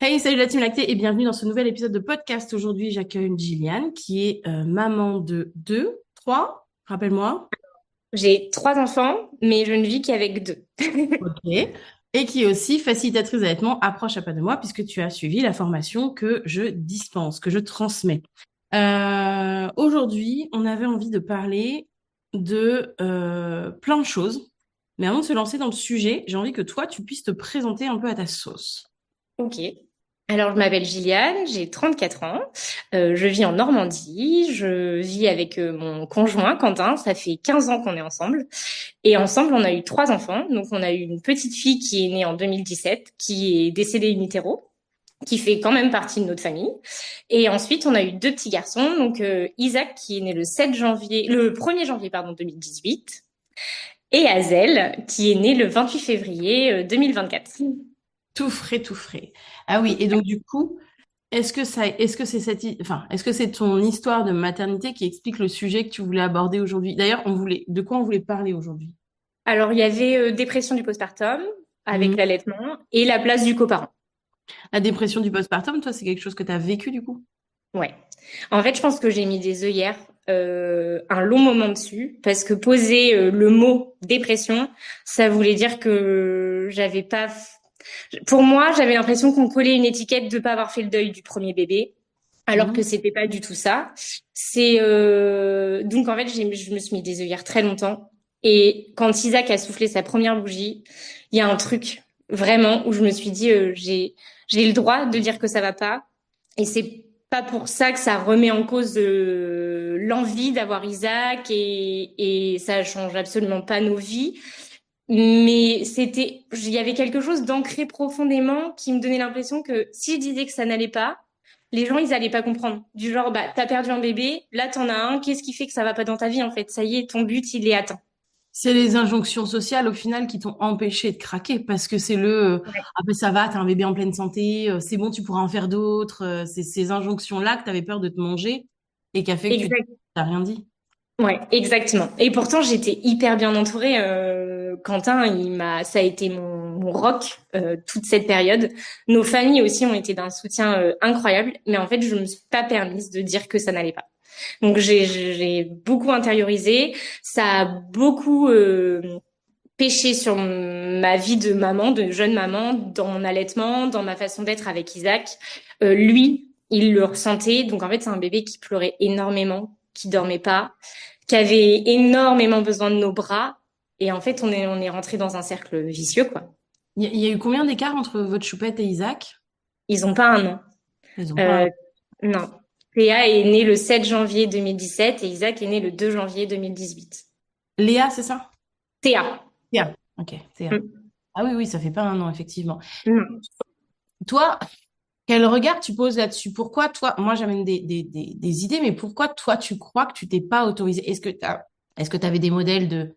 Hey, salut la team lactée et bienvenue dans ce nouvel épisode de podcast. Aujourd'hui, j'accueille Gilliane qui est maman de deux, trois, rappelle-moi. J'ai trois enfants, mais je ne vis qu'avec deux. Ok. Et qui est aussi facilitatrice d'allaitement, approche à pas de moi, puisque tu as suivi la formation que je dispense, que je transmets. Aujourd'hui, on avait envie de parler de plein de choses. Mais avant de se lancer dans le sujet, j'ai envie que toi, tu puisses te présenter un peu à ta sauce. Ok. Alors, je m'appelle Gilliane, j'ai 34 ans. Je vis en Normandie. Je vis avec mon conjoint, Quentin. Ça fait 15 ans qu'on est ensemble. Et ensemble, on a eu trois enfants. Donc, on a eu une petite fille qui est née en 2017, qui est décédée in utero, qui fait quand même partie de notre famille. Et ensuite, on a eu deux petits garçons. Donc, Isaac, qui est né le 1er janvier, pardon, 2018. Et Hazel, qui est né le 28 février 2024. Tout frais, tout frais. Ah oui, et donc du coup, est-ce que c'est enfin, est-ce que c'est ton histoire de maternité qui explique le sujet que tu voulais aborder aujourd'hui? D'ailleurs, de quoi on voulait parler aujourd'hui? Alors, il y avait dépression du postpartum avec Mhm. l'allaitement et la place du coparent. La dépression du postpartum, toi, c'est quelque chose que tu as vécu du coup? Ouais. En fait, je pense que j'ai mis des œillères un long moment dessus parce que poser le mot dépression, ça voulait dire que j'avais pas. Pour moi, j'avais l'impression qu'on collait une étiquette de pas avoir fait le deuil du premier bébé, alors que Mhm. c'était pas du tout ça. C'est donc en fait, je me suis mis des œillères très longtemps. Et quand Isaac a soufflé sa première bougie, il y a un truc vraiment où je me suis dit j'ai le droit de dire que ça va pas. Et c'est pas pour ça que ça remet en cause l'envie d'avoir Isaac et ça change absolument pas nos vies. Mais il y avait quelque chose d'ancré profondément qui me donnait l'impression que si je disais que ça n'allait pas, les gens, ils allaient pas comprendre. Du genre, bah, t'as perdu un bébé, là, t'en as un, qu'est-ce qui fait que ça va pas dans ta vie, en fait? Ça y est, ton but, il est atteint. C'est les injonctions sociales au final qui t'ont empêché de craquer parce que c'est Ouais. ah ben ça va, t'as un bébé en pleine santé, c'est bon, tu pourras en faire d'autres. C'est ces injonctions-là que t'avais peur de te manger et qui a fait que tu Exact. t'as rien dit. Ouais, exactement. Et pourtant, j'étais hyper bien entourée. Quentin, ça a été mon rock toute cette période. Nos familles aussi ont été d'un soutien incroyable. Mais en fait, je me suis pas permise de dire que ça n'allait pas. Donc, j'ai beaucoup intériorisé. Ça a beaucoup pêché sur ma vie de maman, de jeune maman, dans mon allaitement, dans ma façon d'être avec Isaac. Lui, il le ressentait. Donc, en fait, c'est un bébé qui pleurait énormément, qui dormait pas, qui avait énormément besoin de nos bras. Et en fait, on est rentré dans un cercle vicieux, quoi. Il y a eu combien d'écart entre votre choupette et Isaac? Ils ont pas un an. Ils ont pas. Euh, non. Théa est née le 7 janvier 2017 et Isaac est né le 2 janvier 2018. Léa, c'est ça? Théa. Théa. Ok, Théa. Mm. Ah oui, oui, ça fait pas un an, effectivement. Mm. Toi, quel regard tu poses là-dessus? Pourquoi toi, moi j'amène des idées, mais pourquoi toi tu crois que tu t'es pas autorisé? Est-ce que tu avais des modèles de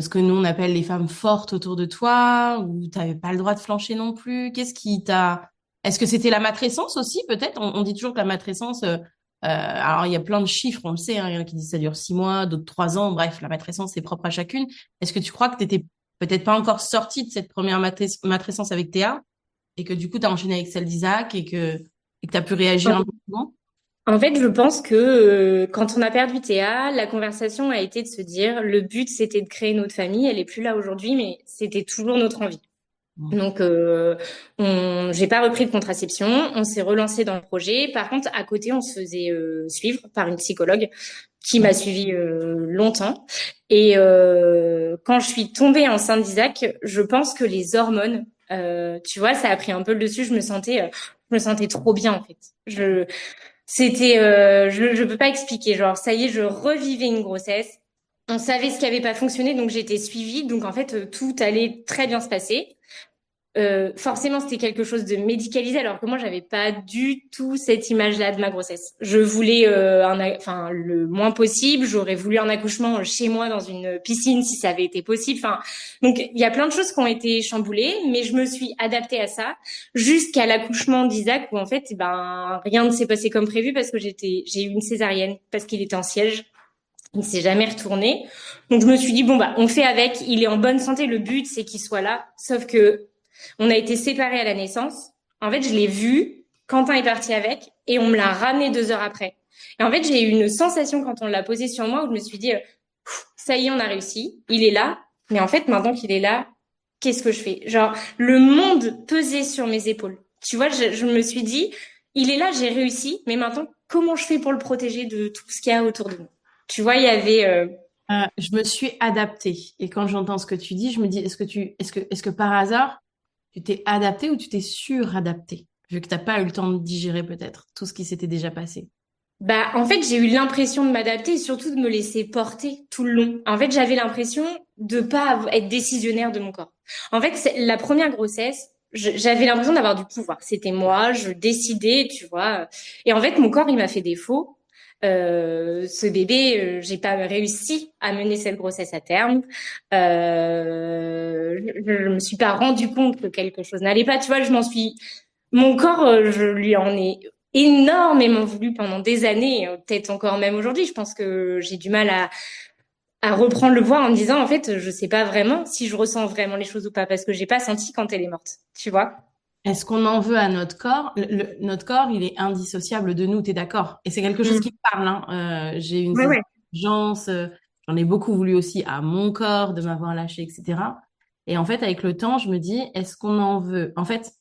ce que nous on appelle les femmes fortes autour de toi, ou tu n'avais pas le droit de flancher non plus? Qu'est-ce qui t'a... Est-ce que c'était la matrescence aussi, peut-être? On dit toujours que la matrescence, alors il y a plein de chiffres, on le sait, hein, il y en a qui disent que ça dure 6 mois, d'autres 3 ans, bref, la matrescence c'est propre à chacune. Est-ce que tu crois que tu n'étais peut-être pas encore sortie de cette première matrescence avec Théa? Et que du coup, tu as enchaîné avec celle d'Isaac et que tu as pu réagir un peu plus souvent. En fait, je pense que quand on a perdu Théa, la conversation a été de se dire, le but c'était de créer notre famille. Elle est plus là aujourd'hui, mais c'était toujours notre envie. Mm. Donc, j'ai pas repris de contraception. On s'est relancé dans le projet. Par contre, à côté, on se faisait suivre par une psychologue qui m'a Ouais. suivie longtemps. Et quand je suis tombée enceinte d'Isaac, je pense que les hormones, tu vois, ça a pris un peu le dessus. Je me sentais trop bien en fait. Je peux pas expliquer. Genre, ça y est, je revivais une grossesse. On savait ce qui avait pas fonctionné, donc j'étais suivie. Donc en fait, tout allait très bien se passer. Forcément, c'était quelque chose de médicalisé, alors que moi, j'avais pas du tout cette image-là de ma grossesse. Je voulais enfin, le moins possible. J'aurais voulu un accouchement chez moi dans une piscine si ça avait été possible. Enfin, donc il y a plein de choses qui ont été chamboulées, mais je me suis adaptée à ça jusqu'à l'accouchement d'Isaac où en fait, eh ben, rien ne s'est passé comme prévu parce que j'ai eu une césarienne parce qu'il était en siège. Il s'est jamais retourné. Donc je me suis dit bon bah on fait avec, il est en bonne santé, le but c'est qu'il soit là. Sauf que on a été séparés à la naissance. En fait, je l'ai vu, Quentin est parti avec, et on me l'a ramené 2 heures après. Et en fait, j'ai eu une sensation quand on l'a posé sur moi où je me suis dit, ça y est, on a réussi, il est là. Mais en fait, maintenant qu'il est là, qu'est-ce que je fais? Genre, le monde pesait sur mes épaules. Tu vois, je me suis dit, il est là, j'ai réussi, mais maintenant, comment je fais pour le protéger de tout ce qu'il y a autour de nous? Tu vois, il y avait... Je me suis adaptée. Et quand j'entends ce que tu dis, je me dis, est-ce que par hasard, tu t'es adapté ou tu t'es suradapté, vu que t'as pas eu le temps de digérer peut-être tout ce qui s'était déjà passé. Bah, en fait, j'ai eu l'impression de m'adapter et surtout de me laisser porter tout le long. En fait, j'avais l'impression de pas être décisionnaire de mon corps. En fait, la première grossesse, j'avais l'impression d'avoir du pouvoir. C'était moi, je décidais, tu vois. Et en fait, mon corps, il m'a fait défaut. Ce bébé, j'ai pas réussi à mener cette grossesse à terme. Je me suis pas rendu compte que quelque chose n'allait pas. Tu vois, mon corps, je lui en ai énormément voulu pendant des années, peut-être encore même aujourd'hui. Je pense que j'ai du mal à reprendre le poids en me disant, en fait, je sais pas vraiment si je ressens vraiment les choses ou pas, parce que j'ai pas senti quand elle est morte, tu vois. Est-ce qu'on en veut à notre corps? Notre corps, il est indissociable de nous, t'es d'accord? Et c'est quelque chose Mm. qui me parle, hein. J'ai une Ouais, saison ouais. d'urgence, j'en ai beaucoup voulu aussi à mon corps, de m'avoir lâché, etc. Et en fait, avec le temps, je me dis, est-ce qu'on en veut? En fait,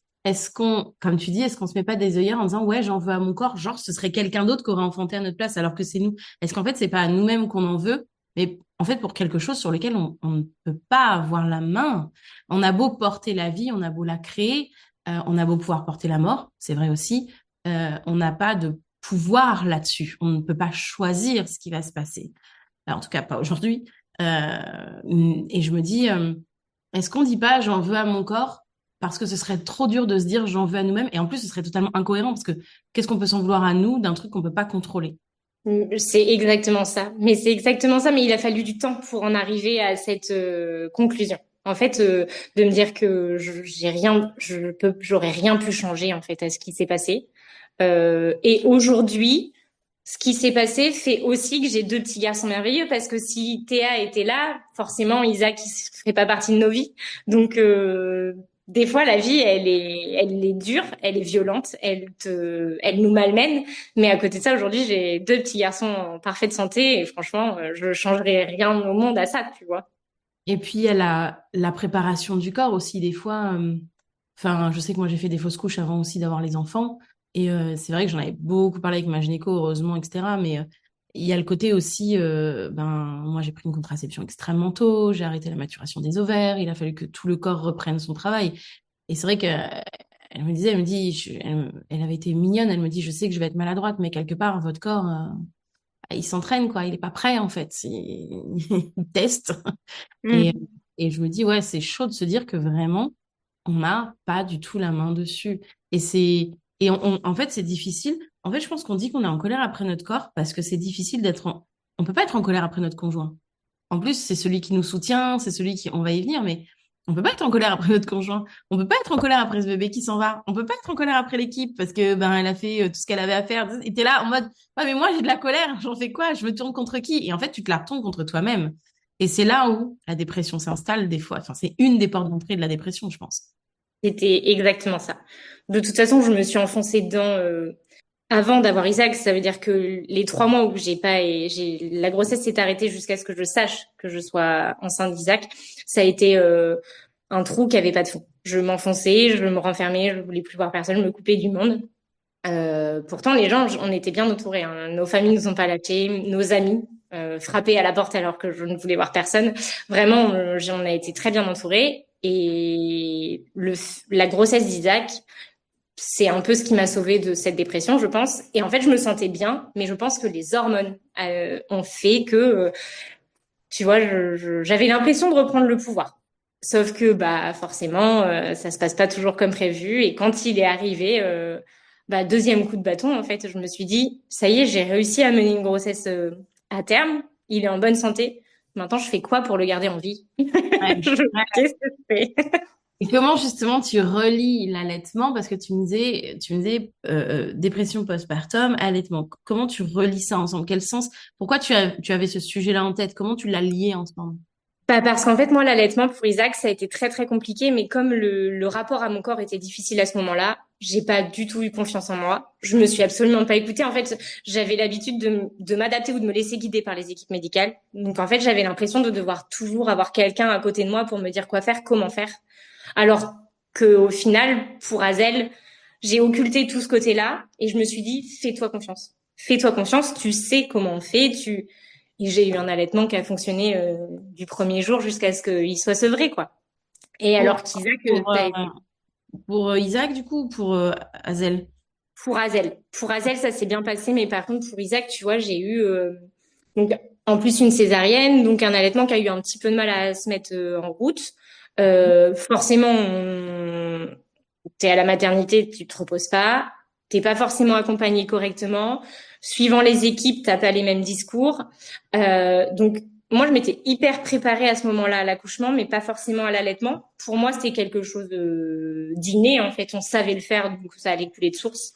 comme tu dis, est-ce qu'on se met pas des œillères en disant, ouais, j'en veux à mon corps, genre, ce serait quelqu'un d'autre qui aurait enfanté à notre place, alors que c'est nous. Est-ce qu'en fait, c'est pas à nous-mêmes qu'on en veut, mais en fait, pour quelque chose sur lequel on ne peut pas avoir la main. On a beau porter la vie, on a beau la créer. On a beau pouvoir porter la mort, c'est vrai aussi, on n'a pas de pouvoir là-dessus. On ne peut pas choisir ce qui va se passer. En tout cas, pas aujourd'hui. Et je me dis, est-ce qu'on dit pas j'en veux à mon corps parce que ce serait trop dur de se dire j'en veux à nous-mêmes et en plus ce serait totalement incohérent parce que qu'est-ce qu'on peut s'en vouloir à nous d'un truc qu'on peut pas contrôler? C'est exactement ça. Mais c'est exactement ça. Mais il a fallu du temps pour en arriver à cette conclusion. En fait, de me dire que j'aurais rien pu changer en fait à ce qui s'est passé. Et aujourd'hui, ce qui s'est passé fait aussi que j'ai 2 petits garçons merveilleux parce que si Théa était là, forcément Isaac il ferait pas partie de nos vies. Donc des fois la vie elle est dure, elle est violente, elle nous malmène. Mais à côté de ça aujourd'hui j'ai 2 petits garçons en parfaite santé et franchement je changerais rien au monde à ça, tu vois. Et puis il y a la préparation du corps aussi des fois. Enfin, je sais que moi j'ai fait des fausses couches avant aussi d'avoir les enfants. Et c'est vrai que j'en avais beaucoup parlé avec ma gynéco, heureusement, etc. Mais il y a le côté aussi, ben, moi j'ai pris une contraception extrêmement tôt, j'ai arrêté la maturation des ovaires, il a fallu que tout le corps reprenne son travail. Et c'est vrai que elle me disait, elle me dit, elle avait été mignonne, elle me dit, je sais que je vais être maladroite, mais quelque part, votre corps, il s'entraîne, quoi, il est pas prêt en fait, il teste. Et, Mm. et je me dis, ouais, c'est chaud de se dire que vraiment, on n'a pas du tout la main dessus. Et en fait, c'est difficile. En fait, je pense qu'on dit qu'on est en colère après notre corps parce que c'est difficile on peut pas être en colère après notre conjoint. En plus, c'est celui qui nous soutient, c'est celui on va y venir, mais on peut pas être en colère après notre conjoint. On peut pas être en colère après ce bébé qui s'en va. On peut pas être en colère après l'équipe parce que, ben, elle a fait tout ce qu'elle avait à faire. Et t'es là en mode, ouais, mais moi, j'ai de la colère. J'en fais quoi? Je me tourne contre qui? Et en fait, tu te la retournes contre toi-même. Et c'est là où la dépression s'installe des fois. Enfin, c'est une des portes d'entrée de la dépression, je pense. C'était exactement ça. De toute façon, je me suis enfoncée dedans avant d'avoir Isaac. Ça veut dire que les 3 mois où j'ai pas, la grossesse s'est arrêtée jusqu'à ce que je sache que je sois enceinte d'Isaac. Ça a été un trou qui avait pas de fond. Je m'enfonçais, je me renfermais, je voulais plus voir personne, je me coupais du monde. Pourtant, les gens, on était bien entourés, hein. Nos familles nous ont pas lâchés, nos amis frappaient à la porte alors que je ne voulais voir personne. Vraiment, on a été très bien entourés. Et la grossesse d'Isaac, c'est un peu ce qui m'a sauvée de cette dépression, je pense. Et en fait, je me sentais bien, mais je pense que les hormones ont fait que, tu vois, j'avais l'impression de reprendre le pouvoir. Sauf que, bah, forcément, ça se passe pas toujours comme prévu. Et quand il est arrivé, bah, deuxième coup de bâton, en fait, je me suis dit, ça y est, j'ai réussi à mener une grossesse à terme. Il est en bonne santé. Maintenant, je fais quoi pour le garder en vie? Ouais. Ouais. Qu'est-ce que je fais? Et comment justement tu relis l'allaitement? Parce que tu me disais dépression postpartum, allaitement. Comment tu relis ça ensemble? Quel sens? Pourquoi tu avais ce sujet-là en tête? Comment tu l'as lié en ce moment? Bah parce qu'en fait, moi, l'allaitement pour Isaac, ça a été très, très compliqué. Mais comme le rapport à mon corps était difficile à ce moment-là, j'ai pas du tout eu confiance en moi. Je me suis absolument pas écoutée. En fait, j'avais l'habitude de m'adapter ou de me laisser guider par les équipes médicales. Donc, en fait, j'avais l'impression de devoir toujours avoir quelqu'un à côté de moi pour me dire quoi faire, comment faire. Alors que au final, pour Azel, j'ai occulté tout ce côté-là et je me suis dit, fais-toi confiance. Fais-toi confiance, tu sais comment on fait, et j'ai eu un allaitement qui a fonctionné du premier jour jusqu'à ce qu'il soit sevré, quoi. Et Pour, alors qu'Isaac, pour, Isaac, du coup, ou pour Hazel? Pour Azel, ça s'est bien passé, mais par contre, pour Isaac, tu vois, j'ai eu donc en plus une césarienne, donc un allaitement qui a eu un petit peu de mal à se mettre en route. Forcément, t'es à la maternité, tu te reposes pas, t'es pas forcément accompagné correctement. Suivant les équipes, t'as pas les mêmes discours. Donc moi, je m'étais hyper préparée à ce moment-là à l'accouchement, mais pas forcément à l'allaitement. Pour moi, c'était quelque chose d'inné, en fait. On savait le faire, donc ça allait couler de source.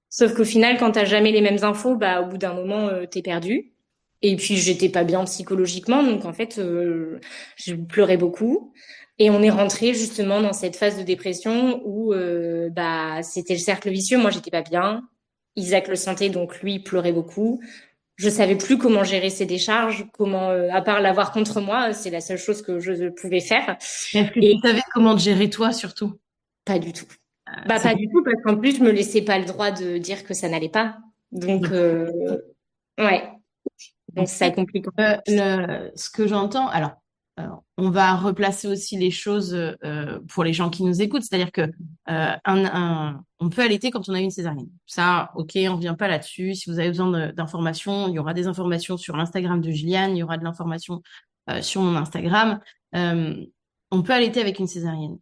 Sauf qu'au final, quand t'as jamais les mêmes infos, bah au bout d'un moment, t'es perdu. Et puis j'étais pas bien psychologiquement, donc en fait, je pleurais beaucoup. Et on est rentré justement dans cette phase de dépression où bah c'était le cercle vicieux. Moi, j'étais pas bien. Isaac le sentait, donc lui il pleurait beaucoup. Je savais plus comment gérer ses décharges, comment, à part l'avoir contre moi, c'est la seule chose que je pouvais faire. Est-ce que Et tu savais comment te gérer toi, surtout? pas du tout. Bah C'est pas du tout parce qu'en plus je me laissais pas le droit de dire que ça n'allait pas. Donc ouais, En donc ça fait, complique. ce que j'entends, on va replacer aussi les choses pour les gens qui nous écoutent, c'est-à-dire que on peut allaiter quand on a une césarienne. Ça, ok, on revient pas là-dessus. Si vous avez besoin d'informations, il y aura des informations sur l'Instagram de Gilliane, il y aura de l'information sur mon Instagram. Euh, on peut allaiter avec une césarienne.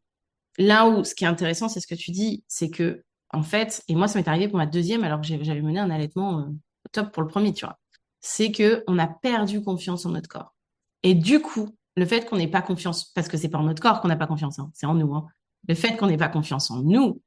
Là où ce qui est intéressant, c'est ce que tu dis, c'est que en fait, et moi ça m'est arrivé pour ma deuxième alors que j'avais mené un allaitement top pour le premier, tu vois, c'est que on a perdu confiance en notre corps. Et du coup, le fait qu'on n'ait pas confiance, parce que c'est pas en notre corps qu'on n'a pas confiance, hein, c'est en nous, hein, le fait qu'on n'ait pas confiance en nous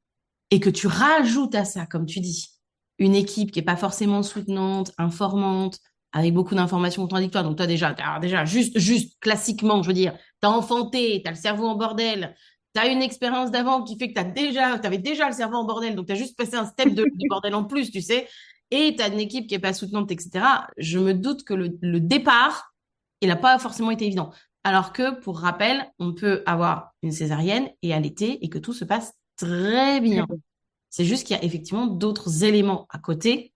et que tu rajoutes à ça, comme tu dis, une équipe qui est pas forcément soutenante, informante, avec beaucoup d'informations contradictoires. Donc toi déjà, juste classiquement, je veux dire, t'as enfanté, t'as le cerveau en bordel, t'as une expérience d'avant qui fait que t'avais déjà le cerveau en bordel, donc t'as juste passé un step de bordel en plus, tu sais, et t'as une équipe qui est pas soutenante, etc. Je me doute que le départ, il n'a pas forcément été évident. Alors que, pour rappel, on peut avoir une césarienne et allaiter et que tout se passe très bien. C'est juste qu'il y a effectivement d'autres éléments à côté,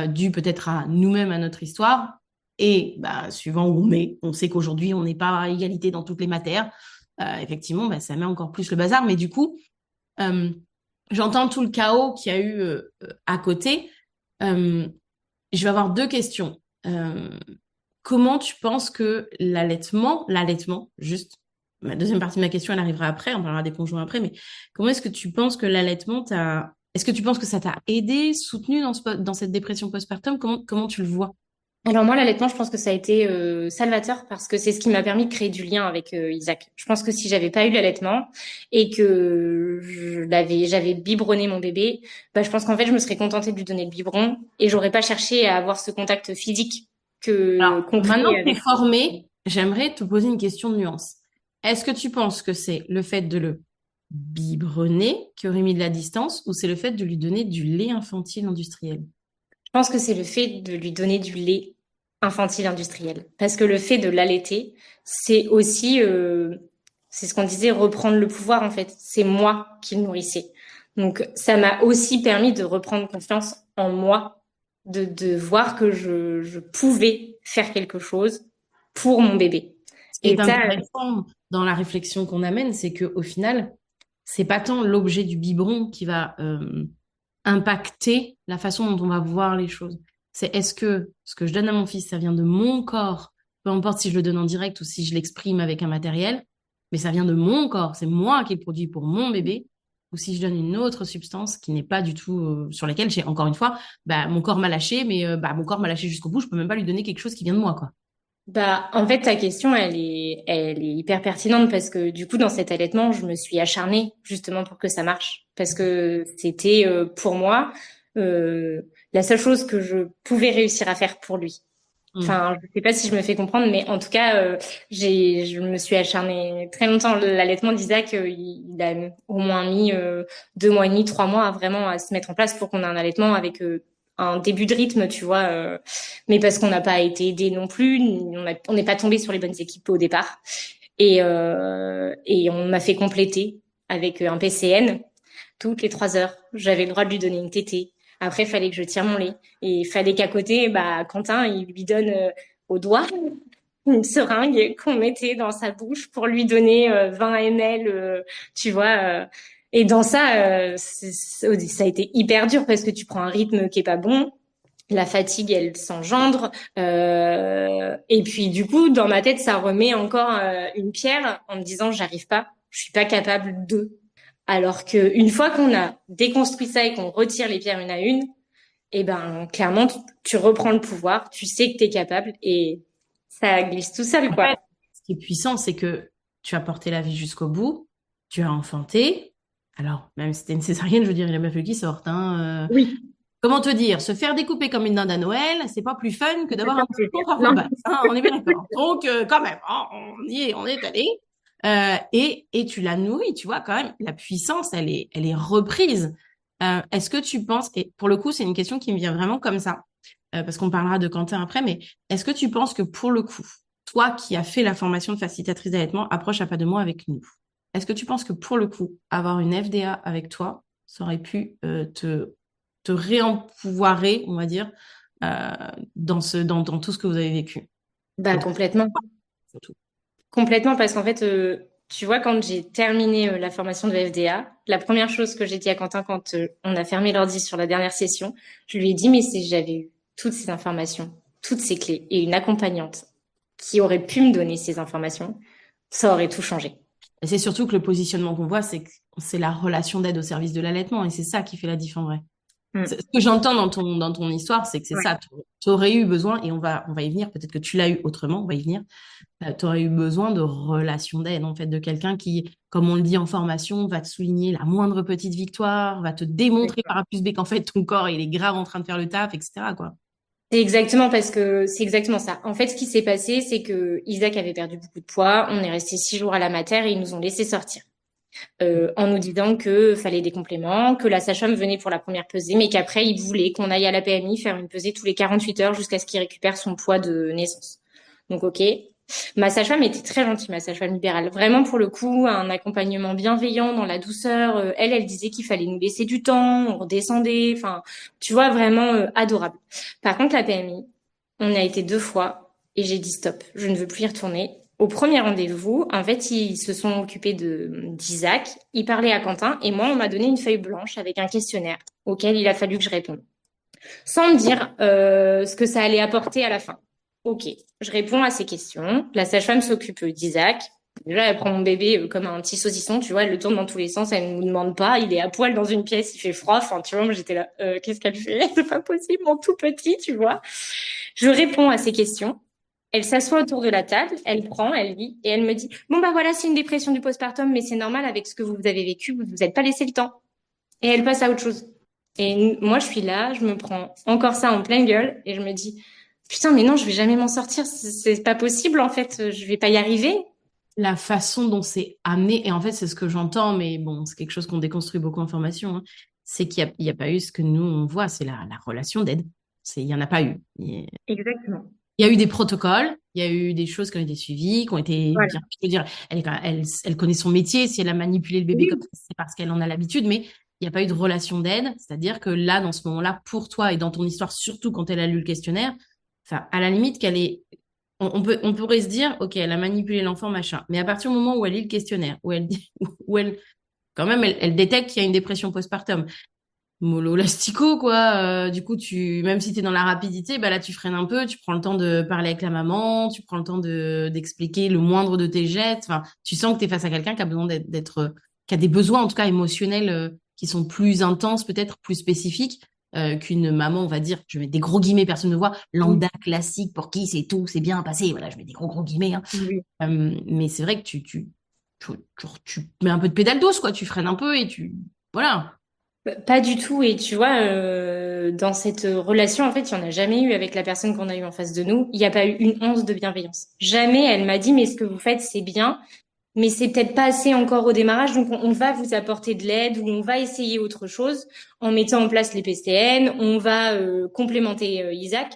dus peut-être à nous-mêmes, à notre histoire. Et bah, suivant où on est, on sait qu'aujourd'hui, on n'est pas à égalité dans toutes les matières. Effectivement, bah, ça met encore plus le bazar. Mais du coup, euh, j'entends tout le chaos qu'il y a eu à côté. Euh, je vais avoir deux questions. Comment tu penses que l'allaitement, juste, ma deuxième partie de ma question, elle arrivera après, on parlera des conjoints après, mais comment est-ce que tu penses que l'allaitement est-ce que tu penses que ça t'a aidé, soutenu dans cette dépression postpartum? Comment tu le vois? Alors moi, l'allaitement, je pense que ça a été salvateur parce que c'est ce qui m'a permis de créer du lien avec Isaac. Je pense que si j'avais pas eu l'allaitement et que j'avais biberonné mon bébé, bah, je pense qu'en fait, je me serais contentée de lui donner le biberon et j'aurais pas cherché à avoir ce contact physique que Alors, qu'on maintenant crée que tu es avec. formé, j'aimerais te poser une question de nuance. Est-ce que tu penses que c'est le fait de le biberonner qui aurait mis de la distance ou c'est le fait de lui donner du lait infantile industriel? Je pense que c'est le fait de lui donner du lait infantile industriel. Parce que le fait de l'allaiter, c'est aussi, c'est ce qu'on disait, reprendre le pouvoir en fait. C'est moi qui le nourrissais. Donc ça m'a aussi permis de reprendre confiance en moi, de voir que je pouvais faire quelque chose pour mon bébé. Ce qui Et est ça, intéressant dans la réflexion qu'on amène, c'est que au final, c'est pas tant l'objet du biberon qui va impacter la façon dont on va voir les choses. C'est est-ce que ce que je donne à mon fils, ça vient de mon corps, peu importe si je le donne en direct ou si je l'exprime avec un matériel, mais ça vient de mon corps, c'est moi qui le produis pour mon bébé, ou si je donne une autre substance qui n'est pas du tout sur laquelle j'ai encore une fois, bah mon corps m'a lâché, mais bah mon corps m'a lâché jusqu'au bout, je peux même pas lui donner quelque chose qui vient de moi, quoi. bah, en fait, ta question, elle est hyper pertinente parce que du coup, dans cet allaitement, je me suis acharnée justement pour que ça marche. Parce que c'était pour moi la seule chose que je pouvais réussir à faire pour lui. Mm. Enfin, je sais pas si je me fais comprendre, mais en tout cas, je me suis acharnée très longtemps. L'allaitement d'Isaac, il a au moins mis 2 mois et demi, 3 mois vraiment à se mettre en place pour qu'on ait un allaitement avec un début de rythme, tu vois. Mais parce qu'on n'a pas été aidé non plus, on n'est pas tombé sur les bonnes équipes au départ, et on m'a fait compléter avec un PCN toutes les 3 heures. J'avais le droit de lui donner une tétée. Après, il fallait que je tire mon lait. Et il fallait qu'à côté, bah, Quentin, il lui donne au doigt une seringue qu'on mettait dans sa bouche pour lui donner 20 ml, tu vois. Et dans ça, ça a été hyper dur parce que tu prends un rythme qui est pas bon. La fatigue, elle s'engendre. Et puis, du coup, dans ma tête, ça remet encore une pierre en me disant, j'arrive pas, je suis pas capable de. Alors que une fois qu'on a déconstruit ça et qu'on retire les pierres une à une, eh ben clairement tu reprends le pouvoir, tu sais que tu es capable et ça glisse tout seul En quoi. fait, ce qui est puissant, c'est que tu as porté la vie jusqu'au bout, tu as enfanté. Alors, même si c'était une césarienne, je veux dire, il a bien fallu qu'il sorte, hein. Oui. Comment te dire, se faire découper comme une dinde à Noël, c'est pas plus fun que d'avoir un petit compte en Non. bas. Hein, on est bien d'accord. Donc, quand même, hein, on est allé. Et tu la nourris, tu vois, quand même, la puissance, elle est reprise. Est-ce que tu penses, et pour le coup, c'est une question qui me vient vraiment comme ça, parce qu'on parlera de Quentin après, mais est-ce que tu penses que pour le coup, toi qui as fait la formation de facilitatrice d'allaitement, approche à pas de mots avec nous. Est-ce que tu penses que pour le coup, avoir une FDA avec toi, ça aurait pu te réempouvoirer, on va dire, euh, dans tout ce que vous avez vécu. Bah Et complètement. surtout. Complètement parce qu'en fait tu vois quand j'ai terminé la formation de FDA, la première chose que j'ai dit à Quentin quand on a fermé l'ordi sur la dernière session, je lui ai dit mais si j'avais eu toutes ces informations, toutes ces clés et une accompagnante qui aurait pu me donner ces informations, ça aurait tout changé. Et c'est surtout que le positionnement qu'on voit, c'est que c'est la relation d'aide au service de l'allaitement. Et c'est ça qui fait la différence, en vrai. Ce Mm. que j'entends dans ton histoire, c'est que c'est Ouais. ça. Tu aurais eu besoin, et on va y venir, peut-être que tu l'as eu autrement, on va y venir. Tu aurais eu besoin de relation d'aide, en fait, de quelqu'un qui, comme on le dit en formation, va te souligner la moindre petite victoire, va te démontrer par A plus B qu'en fait, ton corps, il est grave en train de faire le taf, etc., quoi. C'est exactement parce que c'est exactement ça. En fait, ce qui s'est passé, c'est que Isaac avait perdu beaucoup de poids. On est resté 6 jours à la mater et ils nous ont laissé sortir en nous disant que fallait des compléments, que la sage-femme venait pour la première pesée, mais qu'après ils voulaient qu'on aille à la PMI faire une pesée tous les 48 heures jusqu'à ce qu'il récupère son poids de naissance. Donc ok. Ma sage-femme était très gentille, ma sage-femme libérale. Vraiment pour le coup, un accompagnement bienveillant dans la douceur. Elle disait qu'il fallait nous laisser du temps, on redescendait. Enfin, tu vois, vraiment adorable. Par contre, la PMI, on a été 2 fois et j'ai dit stop, je ne veux plus y retourner. Au premier rendez-vous, en fait, ils se sont occupés de d'Isaac, ils parlaient à Quentin et moi, on m'a donné une feuille blanche avec un questionnaire auquel il a fallu que je réponde, sans me dire ce que ça allait apporter à la fin. Ok, je réponds à ces questions. La sage-femme s'occupe d'Isaac. Déjà, elle prend mon bébé comme un petit saucisson, tu vois, elle le tourne dans tous les sens, elle ne nous demande pas. Il est à poil dans une pièce, il fait froid. Enfin, tu vois, moi j'étais là, qu'est-ce qu'elle fait? C'est pas possible, mon tout petit, tu vois. Je réponds à ces questions. Elle s'assoit autour de la table, elle prend, elle lit et elle me dit, bon bah voilà, c'est une dépression du postpartum, mais c'est normal avec ce que vous avez vécu, vous vous êtes pas laissé le temps. Et elle passe à autre chose. Et moi, je suis là, je me prends encore ça en pleine gueule et je me dis, putain, mais non, je vais jamais m'en sortir, c'est pas possible en fait, je vais pas y arriver. La façon dont c'est amené, et en fait, c'est ce que j'entends, mais bon, c'est quelque chose qu'on déconstruit beaucoup en formation, hein, c'est il y a pas eu ce que nous, on voit, c'est la relation d'aide. Il y en a pas eu. Exactement. Il y a eu des protocoles, il y a eu des choses qui ont été suivies, qui ont été Voilà. bien. Je veux dire, elle connaît son métier. Si elle a manipulé le bébé comme Oui, ça, c'est parce qu'elle en a l'habitude. Mais il n'y a pas eu de relation d'aide. C'est-à-dire que là, dans ce moment-là, pour toi et dans ton histoire, surtout quand elle a lu le questionnaire, enfin, à la limite qu'elle est, on pourrait se dire, ok, elle a manipulé l'enfant, machin. Mais à partir du moment où elle lit le questionnaire, où elle dit, où elle, quand même, elle détecte qu'il y a une dépression postpartum mollo lastico, quoi. Du coup, même si tu es dans la rapidité, bah là, tu freines un peu, tu prends le temps de parler avec la maman, tu prends le temps d'expliquer le moindre de tes gestes. Enfin, tu sens que tu es face à quelqu'un qui a besoin qui a des besoins, en tout cas, émotionnels, qui sont plus intenses, peut-être plus spécifiques, qu'une maman, on va dire, je mets des gros guillemets, personne ne voit, oui, lambda classique pour qui c'est tout, c'est bien passé. Voilà, je mets des gros guillemets, hein. oui. Mais c'est vrai que tu mets un peu de pédale douce, quoi. Tu freines un peu et voilà. Pas du tout. Et tu vois, dans cette relation, en fait, il n'y en a jamais eu avec la personne qu'on a eu en face de nous. Il n'y a pas eu une once de bienveillance. Jamais elle m'a dit, mais ce que vous faites, c'est bien, mais c'est peut-être pas assez encore au démarrage, donc on va vous apporter de l'aide ou on va essayer autre chose en mettant en place les PSTN, on va complémenter Isaac.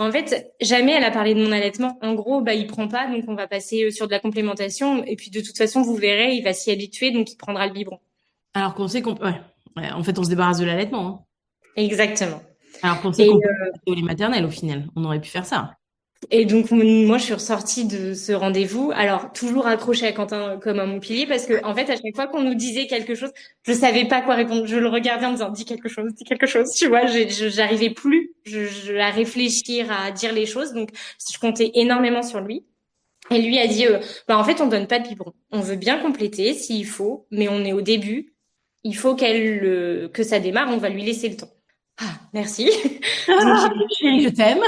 En fait, jamais elle a parlé de mon allaitement. En gros, bah il prend pas, donc on va passer sur de la complémentation. Et puis de toute façon, vous verrez, il va s'y habituer, donc il prendra le biberon. Alors qu'on sait qu'on peut... Ouais. Ouais, en fait, on se débarrasse de l'allaitement, hein. Exactement. Alors qu'on sait Et qu'on peut passer au lait maternel au final. On aurait pu faire ça. Et donc moi je suis ressortie de ce rendez-vous, alors toujours accrochée à Quentin comme à mon pilier parce que en fait à chaque fois qu'on nous disait quelque chose, je savais pas quoi répondre. Je le regardais en disant dis quelque chose, tu vois. J'arrivais plus à réfléchir, à dire les choses, donc je comptais énormément sur lui. Et lui a dit bah en fait on donne pas de biberon, on veut bien compléter s'il faut, mais on est au début, il faut que ça démarre, on va lui laisser le temps. Ah merci. Donc Chérie, je t'aime.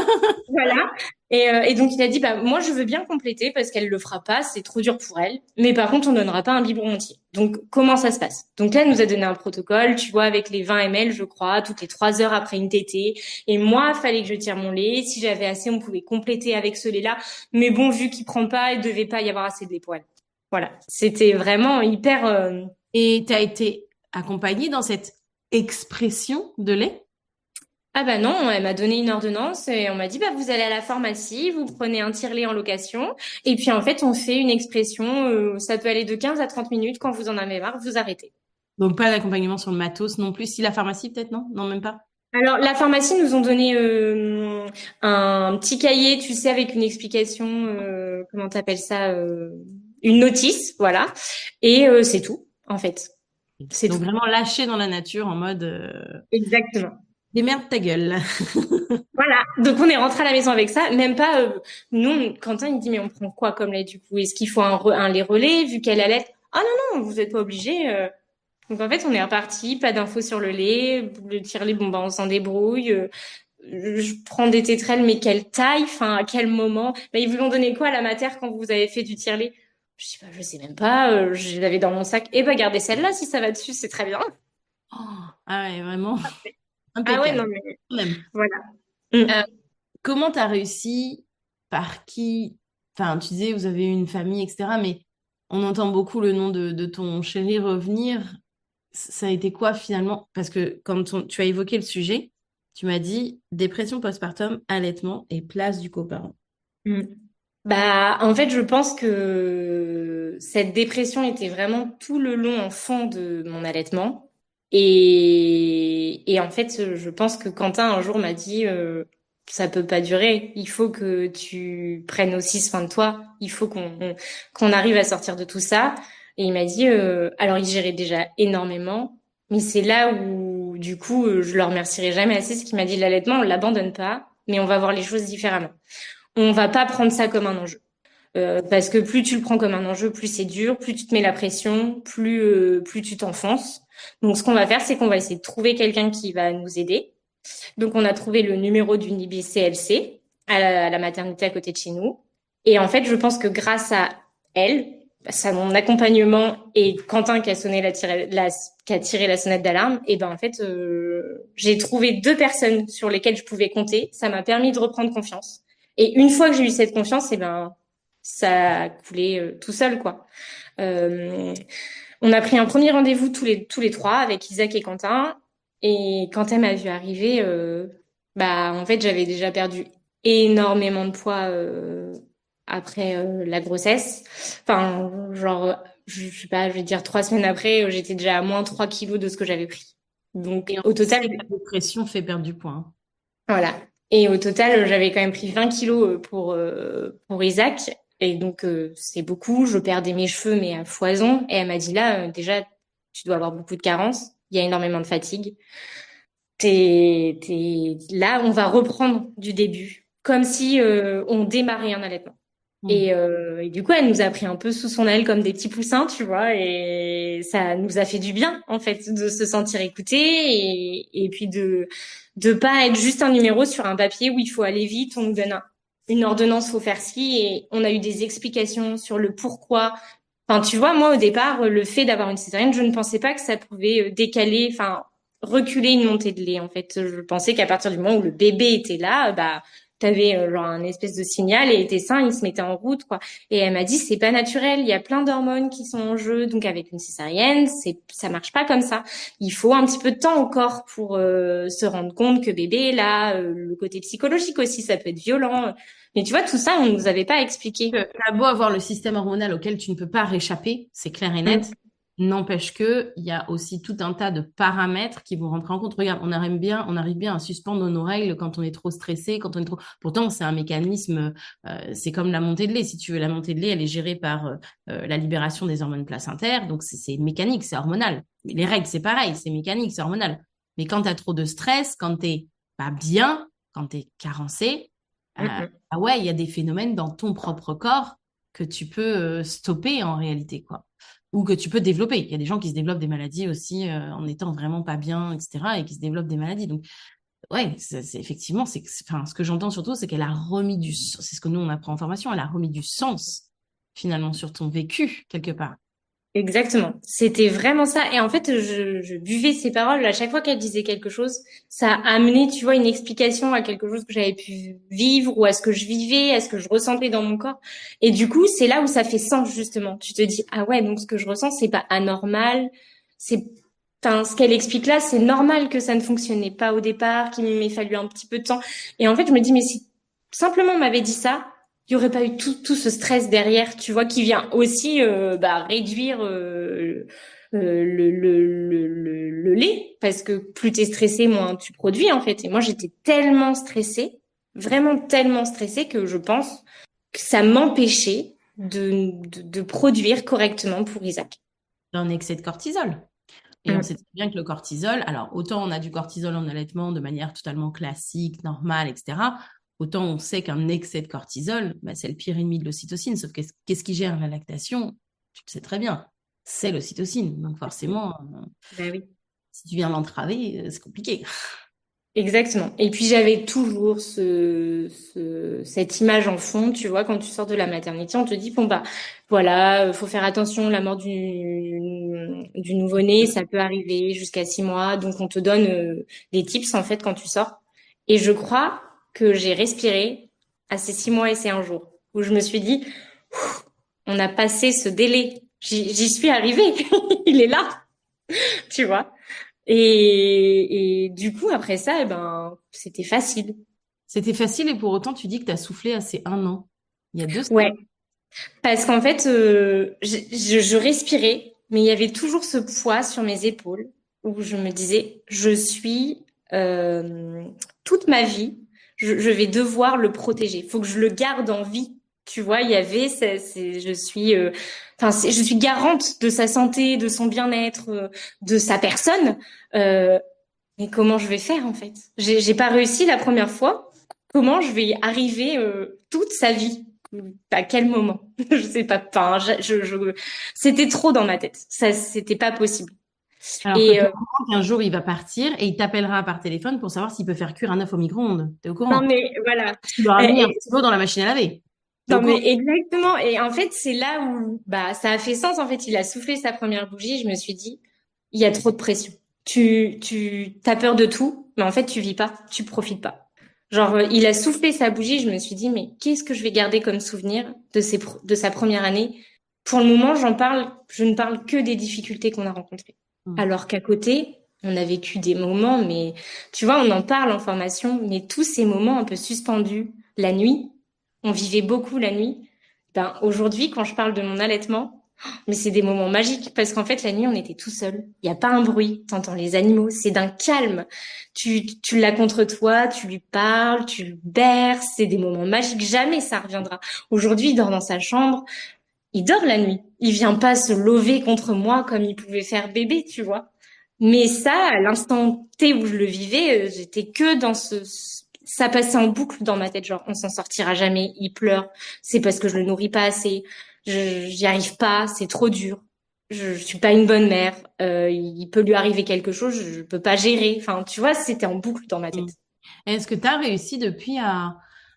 voilà. Et donc il a dit bah moi je veux bien compléter parce qu'elle le fera pas, c'est trop dur pour elle. Mais par contre on donnera pas un biberon entier. Donc comment ça se passe? Donc là elle nous a donné un protocole, tu vois, avec les 20 ml je crois, toutes les 3 heures après une tétée. Et moi fallait que je tire mon lait. Si j'avais assez on pouvait compléter avec ce lait-là. Mais bon vu qu'il prend pas, il devait pas y avoir assez de lait pour elle. Voilà. C'était vraiment hyper. Et tu as été accompagnée dans cette expression de lait? Ah bah non, elle m'a donné une ordonnance et on m'a dit bah vous allez à la pharmacie, vous prenez un tire-lait en location et puis en fait on fait une expression, ça peut aller de 15 à 30 minutes, quand vous en avez marre, vous arrêtez. Donc pas d'accompagnement sur le matos non plus. Si la pharmacie peut-être, non? Non, même pas. Alors la pharmacie nous ont donné un petit cahier, tu sais, avec une explication, comment t'appelles ça, une notice, voilà, et c'est tout en fait, c'est Donc tout. vraiment lâché dans la nature en mode Exactement. démerde ta gueule. Voilà, donc on est rentré à la maison avec ça, même pas. Nous, Quentin il dit mais on prend quoi comme lait du coup? Est-ce qu'il faut un lait relais vu qu'elle allait? Ah non non, vous êtes pas obligé. Donc en fait on est reparti, pas d'infos sur le lait, le tire-lait bon bah on s'en débrouille. Je prends des tétrelles mais quelle taille? Enfin à quel moment? Bah, ils vous l'ont donné quoi à la mater quand vous avez fait du tire-lait? Je sais pas, je sais même pas. Je l'avais dans mon sac. Et bah gardez celle-là si ça va dessus, c'est très bien. Oh, ah ouais, vraiment Ah ouais non impeccable. mais On aime. voilà. Mm. Euh, comment t'as réussi? Par qui? Enfin, tu disais, vous avez une famille, etc. Mais on entend beaucoup le nom de ton chéri revenir. Ça a été quoi finalement? Parce que quand tu as évoqué le sujet, tu m'as dit dépression postpartum, allaitement et place du coparent. Mm. Bah, en fait, je pense que cette dépression était vraiment tout le long en fond de mon allaitement. Et en fait, je pense que Quentin un jour m'a dit, ça peut pas durer. Il faut que tu prennes aussi soin de toi. Il faut qu'on arrive à sortir de tout ça. Et il m'a dit, alors il gérait déjà énormément, mais c'est là où, du coup, je le remercierai jamais assez. Ce qu'il m'a dit, l'allaitement, on l'abandonne pas, mais on va voir les choses différemment. On va pas prendre ça comme un enjeu. Parce que plus tu le prends comme un enjeu, plus c'est dur, plus tu te mets la pression, plus tu t'enfonces. Donc ce qu'on va faire, c'est qu'on va essayer de trouver quelqu'un qui va nous aider. Donc on a trouvé le numéro d'une IBCLC à la maternité à côté de chez nous. Et en fait, je pense que grâce à elle, à mon accompagnement et Quentin qui a qui a tiré la sonnette d'alarme, et ben en fait, j'ai trouvé deux personnes sur lesquelles je pouvais compter. Ça m'a permis de reprendre confiance. Et une fois que j'ai eu cette confiance, et ben ça a coulé tout seul quoi. Euh, on a pris un premier rendez-vous tous les trois avec Isaac et Quentin. Et quand elle m'a vu arriver, bah en fait j'avais déjà perdu énormément de poids après la grossesse. Enfin genre je sais pas, je vais dire 3 semaines après, j'étais déjà à moins 3 kilos de ce que j'avais pris. Donc Et on au total, sait que la dépression fait perdre du poids, hein. voilà. Et au total, j'avais quand même pris 20 kilos pour Isaac. Et donc, c'est beaucoup. Je perdais mes cheveux, mais à foison. Et elle m'a dit là, déjà, tu dois avoir beaucoup de carences. Il y a énormément de fatigue. Là, on va reprendre du début, comme si on démarrait un allaitement. Mm. Et du coup, elle nous a pris un peu sous son aile comme des petits poussins, tu vois, et ça nous a fait du bien, en fait, de se sentir écouté et puis de pas être juste un numéro sur un papier où il faut aller vite, on nous donne une ordonnance, faut faire ci, et on a eu des explications sur le pourquoi. Enfin, tu vois, moi, au départ, le fait d'avoir une césarienne, je ne pensais pas que ça pouvait décaler, enfin, reculer une montée de lait, en fait. Je pensais qu'à partir du moment où le bébé était là, bah, t'avais genre un espèce de signal et tes seins, ils se mettaient en route, quoi. Et elle m'a dit, c'est pas naturel, il y a plein d'hormones qui sont en jeu, donc avec une césarienne, ça marche pas comme ça. Il faut un petit peu de temps au corps pour se rendre compte que bébé est là, le côté psychologique aussi, ça peut être violent. Mais tu vois, tout ça, on nous avait pas expliqué. T'as beau avoir le système hormonal auquel tu ne peux pas réchapper, c'est clair et net. N'empêche que il y a aussi tout un tas de paramètres qui vont rentrer en compte. Regarde, on arrive bien à suspendre nos règles quand on est trop stressé, quand on est trop. Pourtant, c'est un mécanisme. C'est comme la montée de lait. Si tu veux, la montée de lait, elle est gérée par la libération des hormones placentaires. Donc c'est mécanique, c'est hormonal. Les règles, c'est pareil, c'est mécanique, c'est hormonal. Mais quand tu as trop de stress, quand t'es pas bien, quand t'es carencé, ah ouais, il y a des phénomènes dans ton propre corps que tu peux stopper en réalité, quoi. Ou que tu peux développer. Il y a des gens qui se développent des maladies aussi en étant vraiment pas bien, etc., et qui se développent des maladies. Donc, ouais, effectivement, enfin, ce que j'entends surtout, c'est qu'elle a remis c'est ce que nous on apprend en formation, elle a remis du sens finalement sur ton vécu quelque part. Exactement. C'était vraiment ça. Et en fait, je buvais ses paroles. À chaque fois qu'elle disait quelque chose, ça amenait, tu vois, une explication à quelque chose que j'avais pu vivre ou à ce que je vivais, à ce que je ressentais dans mon corps. Et du coup, c'est là où ça fait sens, justement. Tu te dis, ah ouais, donc ce que je ressens, c'est pas anormal. C'est, enfin, ce qu'elle explique là, c'est normal que ça ne fonctionnait pas au départ, qu'il m'ait fallu un petit peu de temps. Et en fait, je me dis, mais si simplement on m'avait dit ça, il y aurait pas eu tout ce stress derrière, tu vois, qui vient aussi bah, réduire le lait, parce que plus t'es stressé, moins tu produis en fait. Et moi, j'étais tellement stressée, vraiment tellement stressée que je pense que ça m'empêchait de produire correctement pour Isaac. Un excès de cortisol. Et on sait très bien que le cortisol, alors autant on a du cortisol en allaitement de manière totalement classique, normale, etc. Autant on sait qu'un excès de cortisol, bah, c'est le pire ennemi de l'ocytocine. Sauf que qu'est-ce qui gère la lactation? Tu le sais très bien, c'est l'ocytocine. Donc forcément, Ben oui. si tu viens l'entraver, c'est compliqué. Exactement. Et puis j'avais toujours cette image en fond, tu vois, quand tu sors de la maternité, on te dit bon bah voilà, faut faire attention, la mort du nouveau-né, ça peut arriver jusqu'à 6 mois, donc on te donne des tips en fait quand tu sors. Et je crois que j'ai respiré à ces 6 mois et ces un jour où je me suis dit on a passé ce délai, j'y suis arrivée, il est là, tu vois. Et du coup, après ça, eh ben, c'était facile. C'était facile et pour autant, tu dis que tu as soufflé à ces 1 an. Il y a 2 semaines. Ouais, parce qu'en fait, je respirais, mais il y avait toujours ce poids sur mes épaules où je me disais, je suis toute ma vie, je vais devoir le protéger. Il faut que je le garde en vie. Tu vois, il y avait, je suis, je suis garante de sa santé, de son bien-être, de sa personne. Euh, Mais comment je vais faire en fait? J'ai pas réussi la première fois. Comment je vais y arriver toute sa vie? À quel moment? Je sais pas. Enfin, c'était trop dans ma tête. Ça, c'était pas possible. Alors que Et toi, qu'un jour, il va partir et il t'appellera par téléphone pour savoir s'il peut faire cuire un œuf au micro-ondes. T'es au non courant? mais voilà. Tu leur as mis un Et, petit mot dans la machine à laver. T'es au non mais courant? exactement. Et en fait, c'est là où bah ça a fait sens. En fait, il a soufflé sa première bougie. Je me suis dit, il y a trop de pression. T'as peur de tout, mais en fait, tu vis pas, tu profites pas. Genre, il a soufflé sa bougie, je me suis dit, mais qu'est-ce que je vais garder comme souvenir de sa première année? Pour le moment, je ne parle que des difficultés qu'on a rencontrées. Mm. Alors qu'à côté, on a vécu des moments, mais tu vois, on en parle en formation, mais tous ces moments un peu suspendus, la nuit, on vivait beaucoup la nuit. Ben, aujourd'hui, quand je parle de mon allaitement, mais c'est des moments magiques parce qu'en fait, la nuit, on était tout seul. Il n'y a pas un bruit. T'entends les animaux. C'est d'un calme. Tu l'as contre toi, tu lui parles, tu le berces. C'est des moments magiques. Jamais ça reviendra. Aujourd'hui, il dort dans sa chambre. Il dort la nuit. Il vient pas se lever contre moi comme il pouvait faire bébé, tu vois. Mais ça, à l'instant T où je le vivais, j'étais que dans ça passait en boucle dans ma tête, genre on s'en sortira jamais, il pleure, c'est parce que je le nourris pas assez, j'y arrive pas, c'est trop dur, je suis pas une bonne mère, il peut lui arriver quelque chose, je peux pas gérer. Enfin, tu vois, c'était en boucle dans ma Mm. tête. Est-ce que tu as réussi depuis à,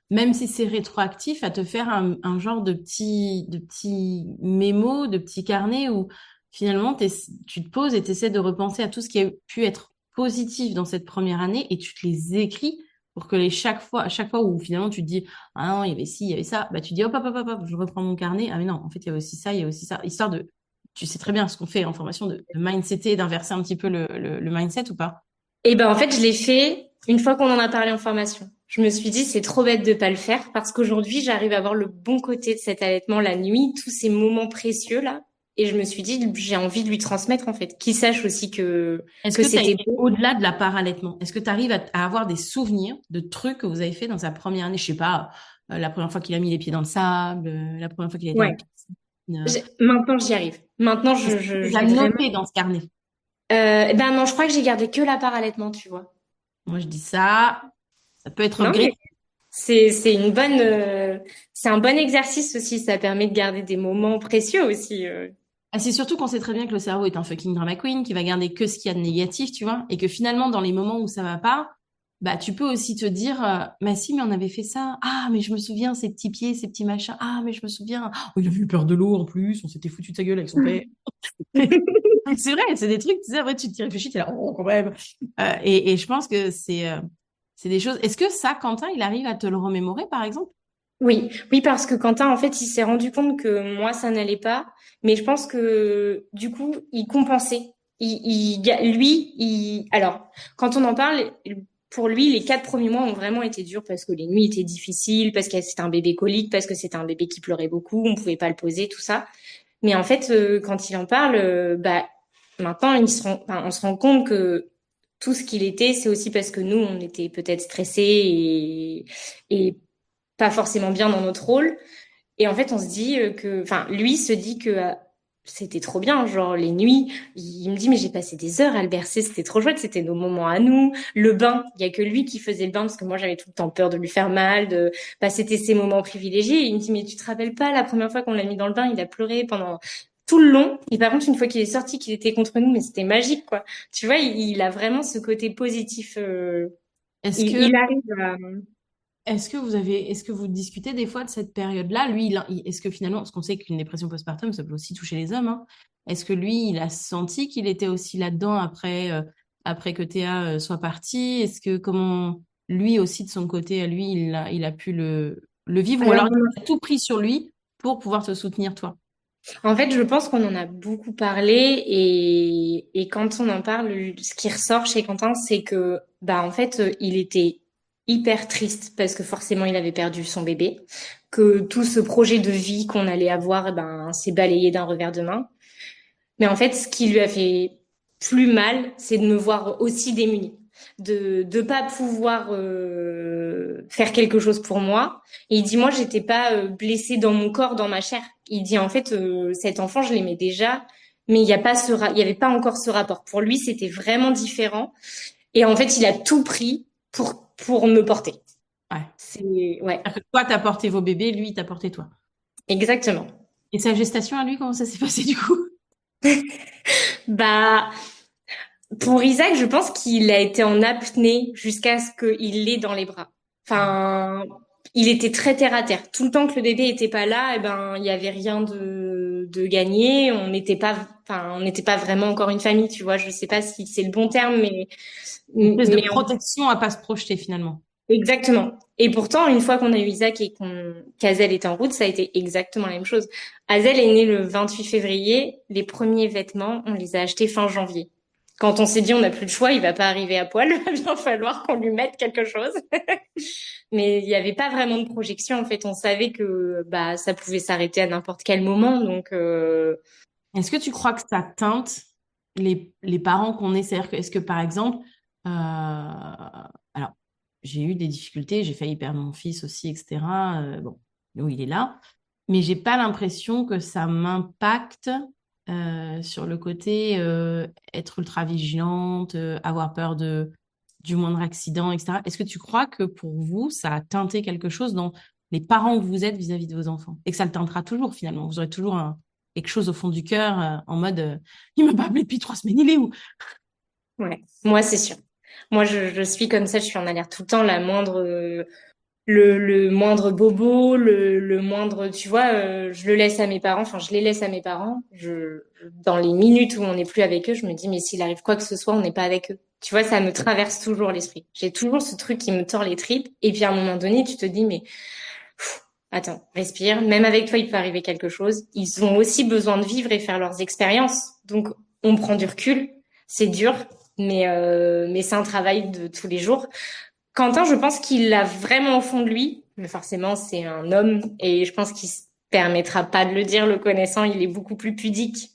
même si c'est rétroactif, à te faire un genre de petit mémo, de petit carnet où finalement tu te poses et tu essaies de repenser à tout ce qui a pu être positifs dans cette première année et tu te les écris pour que à chaque fois où finalement tu te dis, ah non, il y avait ci, il y avait ça, bah tu dis, hop, hop, hop, hop, hop, je reprends mon carnet. Ah mais non, en fait, il y a aussi ça, il y a aussi ça. Histoire de, tu sais très bien ce qu'on fait en formation de mindsetter, d'inverser un petit peu le mindset ou pas? Et ben en fait, je l'ai fait une fois qu'on en a parlé en formation. Je me suis dit, c'est trop bête de pas le faire parce qu'aujourd'hui, j'arrive à voir le bon côté de cet allaitement la nuit, tous ces moments précieux là. Et je me suis dit, j'ai envie de lui transmettre en fait, qu'il sache aussi Est-ce que que tu as c'était été beau. au-delà de la part allaitement? Est-ce que tu arrives à avoir des souvenirs de trucs que vous avez fait dans sa première année? Je sais pas, la première fois qu'il a mis les pieds dans le sable, la première fois qu'il a été en Ouais. piscine. Maintenant, j'y arrive. Maintenant, Est-ce que tu je l'as l'ai vraiment. noté dans ce carnet? Ben non, je crois que j'ai gardé que la part allaitement, tu vois. Moi, je dis ça, ça peut être Non, upgrade. mais c'est une bonne, c'est un bon exercice aussi. Ça permet de garder des moments précieux aussi. Ah, c'est surtout qu'on sait très bien que le cerveau est un fucking drama queen, qui va garder que ce qu'il y a de négatif, tu vois, et que finalement, dans les moments où ça va pas, bah, tu peux aussi te dire, bah si, mais on avait fait ça. Ah, mais je me souviens, ces petits pieds, ces petits machins. Ah, mais je me souviens. Oh, il a vu peur de l'eau en plus, on s'était foutu de sa gueule avec son père. C'est vrai, c'est des trucs, tu sais, après, tu t'y réfléchis, t'es là, oh, quand même. Et je pense que c'est des choses. Est-ce que ça, Quentin, il arrive à te le remémorer, par exemple? Oui, oui, parce que Quentin, en fait, il s'est rendu compte que moi, ça n'allait pas, mais je pense que du coup, il compensait. Alors, quand on en parle, pour lui, les 4 premiers mois ont vraiment été durs parce que les nuits étaient difficiles, parce que c'était un bébé colique, parce que c'était un bébé qui pleurait beaucoup, on pouvait pas le poser, tout ça. Mais en fait, quand il en parle, bah, maintenant, on se rend compte que tout ce qu'il était, c'est aussi parce que nous, on était peut-être stressés et pas forcément bien dans notre rôle. Et en fait, on se dit enfin, lui se dit que c'était trop bien, genre les nuits. Il me dit, mais j'ai passé des heures à le bercer, c'était trop chouette, c'était nos moments à nous. Le bain, il y a que lui qui faisait le bain parce que moi, j'avais tout le temps peur de lui faire mal, bah, c'était ses moments privilégiés. Et il me dit, mais tu te rappelles pas, la première fois qu'on l'a mis dans le bain, il a pleuré pendant tout le long. Et par contre, une fois qu'il est sorti, qu'il était contre nous, mais c'était magique, quoi. Tu vois, il a vraiment ce côté positif. Est-ce que Il arrive à... est-ce que vous discutez des fois de cette période-là? Lui, est-ce que finalement, parce qu'on sait qu'une dépression postpartum, ça peut aussi toucher les hommes, hein, est-ce que lui, il a senti qu'il était aussi là-dedans après que Théa soit partie? Est-ce que comment lui aussi de son côté, à lui, il a pu le vivre ou Alors, alors il a tout pris sur lui pour pouvoir te soutenir, toi? en fait, je pense qu'on en a beaucoup parlé et quand on en parle, ce qui ressort chez Quentin, c'est que, bah, en fait, il était hyper triste parce que forcément, il avait perdu son bébé, que tout ce projet de vie qu'on allait avoir, eh ben, s'est balayé d'un revers de main. Mais en fait, ce qui lui a fait plus mal, c'est de me voir aussi démunie, de pas pouvoir faire quelque chose pour moi. Et il dit moi, j'étais pas blessée dans mon corps, dans ma chair. Il dit en fait, cet enfant, je l'aimais déjà, mais il y a pas il y avait pas encore ce rapport. Pour lui, c'était vraiment différent. Et en fait, il a tout pris pour me porter. Ouais. C'est ouais, C'est-à-dire que toi, t'as porté vos bébés, lui, il t'a porté toi. exactement. Et sa gestation à lui, comment ça s'est passé du coup? Bah pour Isaac, je pense qu'il a été en apnée jusqu'à ce qu'il l'ait dans les bras. Enfin, il était très terre à terre. Tout le temps que le bébé était pas là, eh ben, il y avait rien de gagné. On n'était pas vraiment encore une famille, tu vois. Je sais pas si c'est le bon terme, Une espèce de mais protection à pas se projeter finalement. exactement. Et pourtant, une fois qu'on a eu Isaac et qu'Azel était en route, ça a été exactement la même chose. Azel est né le 28 février. Les premiers vêtements, on les a achetés fin janvier. Quand on s'est dit on n'a plus de choix, il va pas arriver à poil, il va bien falloir qu'on lui mette quelque chose. Mais il n'y avait pas vraiment de projection en fait. On savait que bah ça pouvait s'arrêter à n'importe quel moment, donc Est-ce que tu crois que ça teinte les parents qu'on est? C'est-à-dire que, est-ce que par exemple, alors, j'ai eu des difficultés, j'ai failli perdre mon fils aussi, etc. Bon, nous, il est là, mais j'ai pas l'impression que ça m'impacte sur le côté être ultra vigilante, avoir peur du moindre accident, etc. Est-ce que tu crois que pour vous, ça a teinté quelque chose dans les parents que vous êtes vis-à-vis de vos enfants? Et que ça le teintera toujours finalement? Vous aurez toujours quelque chose au fond du cœur, en mode il m'a pas appelé depuis 3 semaines, il est où? ouais. Moi c'est sûr. Moi je suis comme ça, je suis en alerte tout le temps. Le moindre bobo, le moindre, tu vois, je le laisse à mes parents, enfin, je les laisse à mes parents. Dans les minutes où on n'est plus avec eux, je me dis, mais s'il arrive quoi que ce soit, on n'est pas avec eux. Tu vois, ça me traverse toujours l'esprit. J'ai toujours ce truc qui me tord les tripes. Et puis à un moment donné, tu te dis, mais attends, respire. Même avec toi, il peut arriver quelque chose. Ils ont aussi besoin de vivre et faire leurs expériences. Donc, on prend du recul. C'est dur, mais c'est un travail de tous les jours. Quentin, je pense qu'il l'a vraiment au fond de lui. Mais forcément, c'est un homme et je pense qu'il se permettra pas de le dire. Le connaissant, il est beaucoup plus pudique.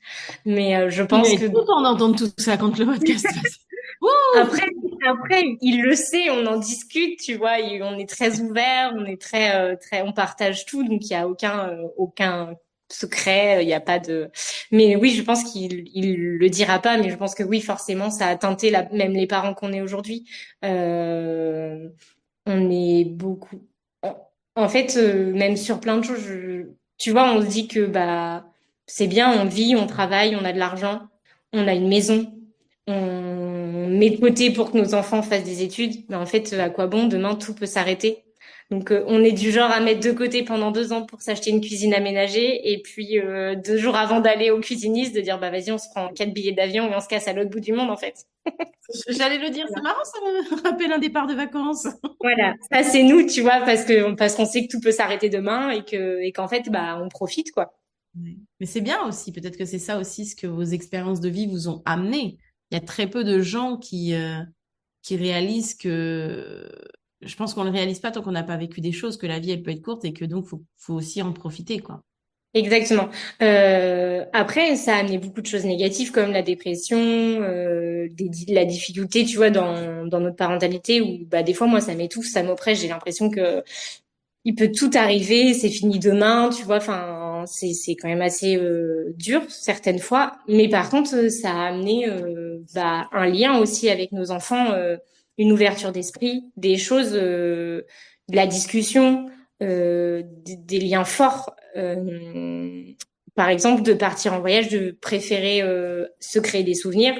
Mais je Il va pense que être content d'entendre tout ça quand le podcast passe. Wouh! après, il le sait, on en discute, tu vois, on est très ouvert, on est très, on partage tout, donc il y a aucun secret, il n'y a pas de. Mais oui, je pense il le dira pas, mais je pense que oui, forcément, ça a teinté même les parents qu'on est aujourd'hui. Euh, on est beaucoup. En en fait, même sur plein de choses, tu vois, on se dit que bah c'est bien, on vit, on travaille, on a de l'argent, on a une maison, on met de côté pour que nos enfants fassent des études. Mais en fait, à quoi bon? Demain, tout peut s'arrêter. Donc, on est du genre à mettre de côté pendant 2 ans pour s'acheter une cuisine aménagée, et puis 2 jours avant d'aller au cuisiniste, de dire bah vas-y, on se prend 4 billets d'avion et on se casse à l'autre bout du monde en fait. J'allais le dire, c'est marrant, ça me rappelle un départ de vacances. Voilà, ça c'est nous, tu vois, parce qu'on sait que tout peut s'arrêter demain et qu'en fait bah on profite quoi. Ouais. Mais c'est bien aussi, peut-être que c'est ça aussi ce que vos expériences de vie vous ont amené. Il y a très peu de gens qui réalisent que, je pense qu'on ne le réalise pas tant qu'on n'a pas vécu des choses, que la vie, elle peut être courte et que donc, faut aussi en profiter, quoi. Exactement. Après, ça a amené beaucoup de choses négatives comme la dépression, la difficulté, tu vois, dans notre parentalité où bah des fois moi ça m'étouffe, ça m'oppresse, j'ai l'impression que il peut tout arriver, c'est fini demain, tu vois. Enfin, c'est quand même assez dur certaines fois. Mais par contre, ça a amené bah, un lien aussi avec nos enfants, une ouverture d'esprit, des choses, de la discussion, des liens forts. Par exemple, de partir en voyage, de préférer se créer des souvenirs.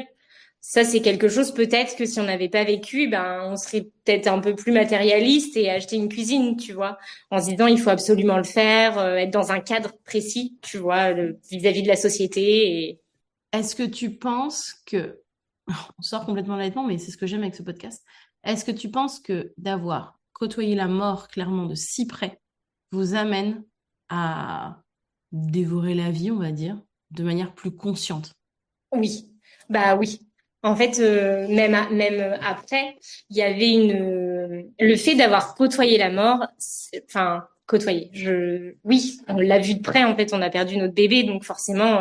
Ça, c'est quelque chose peut-être que si on n'avait pas vécu, ben on serait peut-être un peu plus matérialiste et acheter une cuisine, tu vois, en se disant il faut absolument le faire, être dans un cadre précis, tu vois, vis-à-vis de la société. Et Est-ce que tu penses que, on sort complètement de l'allaitement, mais c'est ce que j'aime avec ce podcast, est-ce que tu penses que d'avoir côtoyé la mort clairement de si près vous amène à dévorer la vie, on va dire, de manière plus consciente? oui, bah oui. En fait, même après, il y avait le fait d'avoir côtoyé la mort, enfin côtoyé. Oui, on l'a vu de près. En fait, on a perdu notre bébé, donc forcément.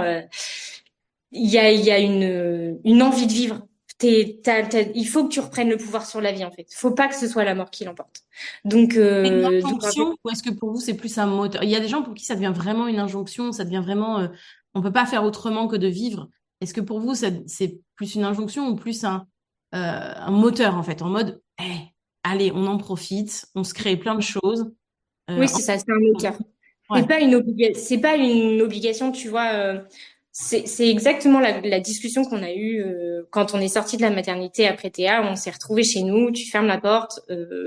Il y a une envie de vivre. Il faut que tu reprennes le pouvoir sur la vie, en fait. Faut pas que ce soit la mort qui l'emporte. Une Donc en fait, injonction ou est-ce que pour vous c'est plus un moteur? Il y a des gens pour qui ça devient vraiment une injonction, ça devient vraiment, on peut pas faire autrement que de vivre. Est-ce que pour vous c'est plus une injonction ou plus un moteur en fait, en mode, allez, on en profite, on se crée plein de choses. oui, euh, c'est ça, c'est un moteur. ouais. C'est pas une obligation, tu vois. C'est exactement la discussion qu'on a eue quand on est sorti de la maternité après Théa. On s'est retrouvés chez nous. Tu fermes la porte.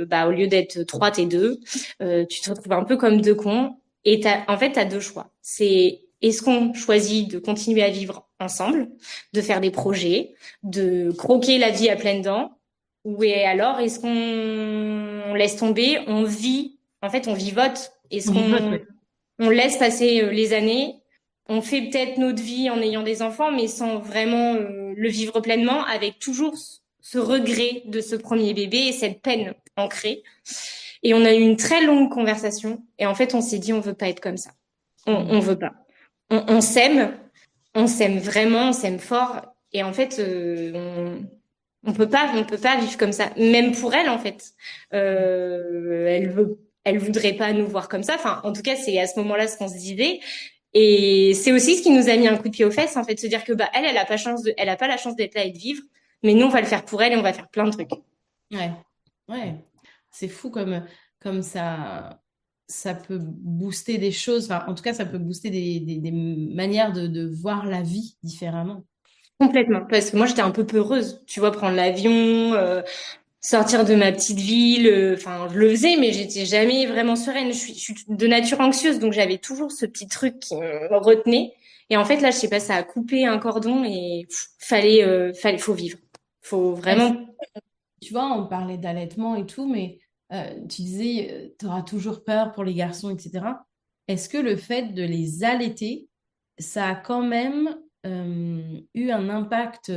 Bah, au lieu d'être trois, t'es deux. Tu te retrouves un peu comme deux cons. Et en fait, t'as deux choix. C'est est-ce qu'on choisit de continuer à vivre ensemble, de faire des projets, de croquer la vie à pleines dents, ou et alors est-ce qu'on laisse tomber, on vit, en fait, on vivote. Est-ce On vivote, qu'on ouais. on laisse passer les années, on fait peut-être notre vie en ayant des enfants, mais sans vraiment le vivre pleinement, avec toujours ce regret de ce premier bébé et cette peine ancrée. Et on a eu une très longue conversation, et en fait, on s'est dit, on veut pas être comme ça. Mm. On veut pas. On s'aime vraiment, on s'aime fort, et en fait, on peut pas vivre comme ça. Même pour elle, en fait, elle voudrait pas nous voir comme ça. Enfin, en tout cas, c'est à ce moment-là ce qu'on se disait. Et c'est aussi ce qui nous a mis un coup de pied aux fesses, en fait, de se dire que bah elle a pas elle a pas la chance d'être là et de vivre, mais nous on va le faire pour elle et on va faire plein de trucs. Ouais, ouais. C'est fou comme ça peut booster des choses. Enfin, en tout cas, ça peut booster des manières de voir la vie différemment. Complètement. Parce que moi j'étais un peu peureuse, tu vois, prendre l'avion, sortir de ma petite ville. Enfin, je le faisais, mais j'étais jamais vraiment sereine. Je suis de nature anxieuse, donc j'avais toujours ce petit truc qui me retenait. Et en fait là, je sais pas, ça a coupé un cordon et faut vivre. Faut Est-ce- vraiment. Tu vois, on parlait d'allaitement et tout, mais tu disais, tu auras toujours peur pour les garçons, etc. Est-ce que le fait de les allaiter, ça a quand même eu un impact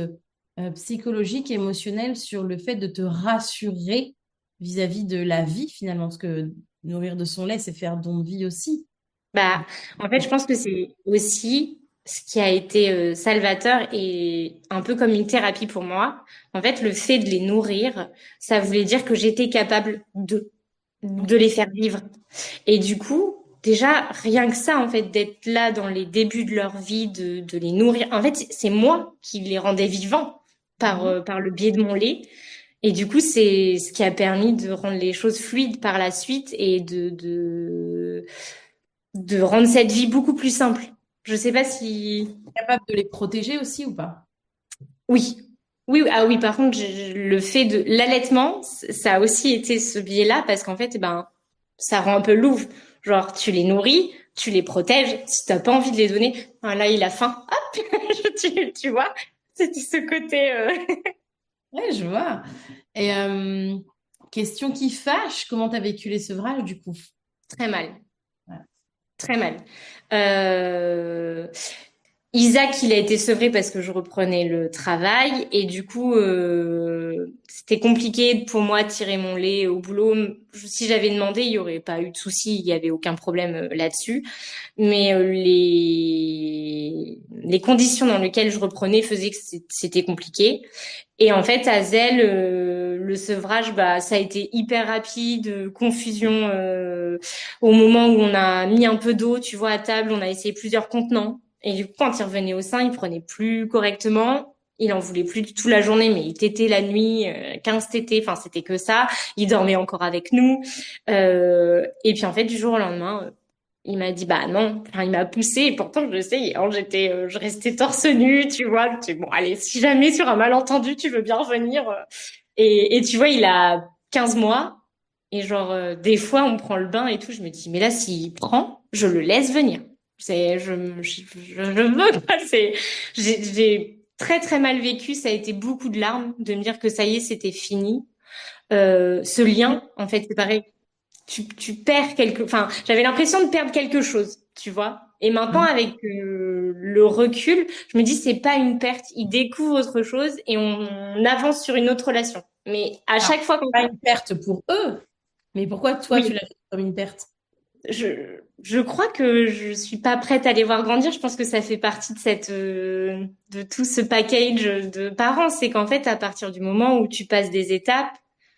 psychologique, émotionnel sur le fait de te rassurer vis-à-vis de la vie finalement? Parce que nourrir de son lait, c'est faire don de vie aussi. Bah, en fait, je pense que c'est aussi ce qui a été salvateur et un peu comme une thérapie pour moi. En fait, le fait de les nourrir, ça voulait dire que j'étais capable de les faire vivre. Et du coup, déjà, rien que ça, en fait, d'être là dans les débuts de leur vie, de les nourrir. En fait, c'est moi qui les rendais vivants Mhm. par le biais de mon lait. Et du coup, c'est ce qui a permis de rendre les choses fluides par la suite et de rendre cette vie beaucoup plus simple. Je sais pas si... Capable de les protéger aussi ou pas? Oui. Oui, ah oui, par contre, le fait de l'allaitement, ça a aussi été ce biais-là parce qu'en fait, ben, ça rend un peu louve. Genre, tu les nourris, tu les protèges. Si t'as pas envie de les donner, ah, là, il a faim. Hop, tu vois, c'était ce côté. Ouais, je vois. Et question qui fâche, comment tu as vécu les sevrages du coup? Très mal, Ouais. très mal. Euh, Isaac, il a été sevré parce que je reprenais le travail et du coup, c'était compliqué pour moi de tirer mon lait au boulot. Si j'avais demandé, il y aurait pas eu de souci, il y avait aucun problème là-dessus. Mais les conditions dans lesquelles je reprenais faisaient que c'était compliqué. Et en fait, à Zell, le sevrage, bah, ça a été hyper rapide, confusion au moment où on a mis un peu d'eau, tu vois, à table, on a essayé plusieurs contenants. Et du coup, quand il revenait au sein, il prenait plus correctement. Il en voulait plus du tout la journée, mais il tétait la nuit, 15 tétés, enfin c'était que ça. Il dormait encore avec nous. Et puis en fait, du jour au lendemain, il m'a dit bah non, enfin il m'a poussé et pourtant je sais, hein, je restais torse nu, tu vois. Je dis, bon allez, si jamais sur un malentendu tu veux bien revenir. Et tu vois, il a 15 mois et genre des fois on prend le bain et tout, je me dis mais là s'il prend, je le laisse venir. C'est je veux pas. C'est j'ai très très mal vécu. Ça a été beaucoup de larmes de me dire que ça y est c'était fini. Ce lien en fait c'est pareil, tu perds enfin, j'avais l'impression de perdre quelque chose, tu vois. Et maintenant, Mhm. avec le recul, je me dis, c'est pas une perte. Il découvre autre chose et on avance sur une autre relation. Mais à Alors, chaque fois qu'on... pas une perte pour eux, mais pourquoi toi tu Oui, l'as fait comme une perte? je crois que je suis pas prête à les voir grandir. Je pense que ça fait partie de de tout ce package de parents. C'est qu'en fait, à partir du moment où tu passes des étapes,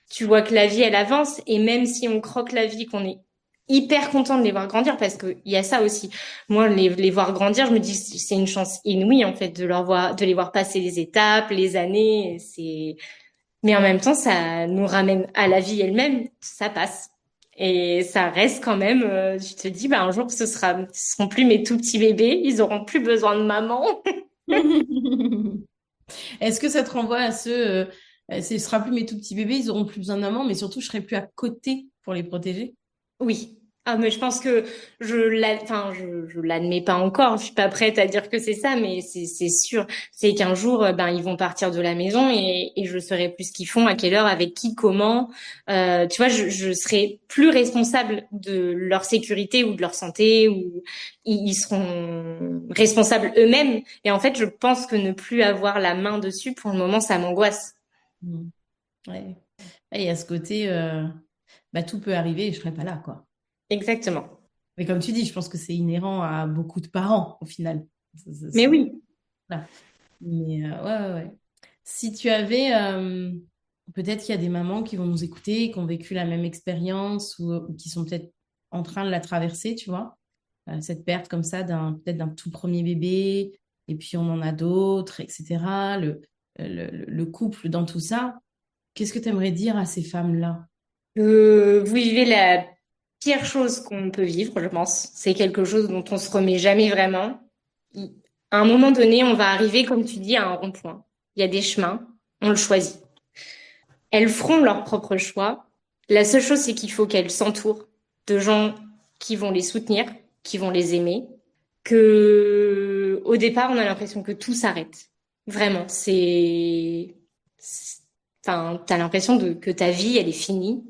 tu vois que la vie, elle avance. Et même si on croque la vie, qu'on est hyper content de les voir grandir, parce qu'il y a ça aussi. Moi, les voir grandir, je me dis, c'est une chance inouïe, en fait, de les voir passer les étapes, les années. Mais en même temps, ça nous ramène à la vie elle-même, ça passe. Et ça reste quand même, je te dis, bah, un jour, ce seront plus mes tout petits bébés, ils auront plus besoin de maman. Est-ce que ça te renvoie à ce sera plus mes tout petits bébés, ils auront plus besoin d'un maman, mais surtout je serai plus à côté pour les protéger? Oui. Ah, mais je pense que enfin, je l'admets pas encore. Je suis pas prête à dire que c'est ça, mais c'est sûr. C'est qu'un jour, ben, ils vont partir de la maison et je saurai plus ce qu'ils font, à quelle heure, avec qui, comment. Tu vois, je serai plus responsable de leur sécurité ou de leur santé ou ils seront responsables eux-mêmes. Et en fait, je pense que ne plus avoir la main dessus, pour le moment, ça m'angoisse. Mm. Ouais. Et il y a ce côté, bah, tout peut arriver et je serai pas là, quoi. Exactement. Mais comme tu dis, je pense que c'est inhérent à beaucoup de parents, au final. Mais oui. Voilà. Mais ouais, ouais, ouais. Si tu avais, peut-être qu'il y a des mamans qui vont nous écouter, qui ont vécu la même expérience ou qui sont peut-être en train de la traverser, tu vois, cette perte comme ça peut-être d'un tout premier bébé, et puis on en a d'autres, etc. Le couple dans tout ça. Qu'est-ce que tu aimerais dire à ces femmes-là? Vous vivez la pire chose qu'on peut vivre, je pense. C'est quelque chose dont on se remet jamais vraiment. Il- À un moment donné, on va arriver, comme tu dis, à un rond-point. Il y a des chemins, on le choisit. Elles feront leur propre choix. La seule chose, c'est qu'il faut qu'elles s'entourent de gens qui vont les soutenir, qui vont les aimer. Que, au départ, on a l'impression que tout s'arrête. Vraiment, c'est Enfin, t'as l'impression que ta vie, elle est finie.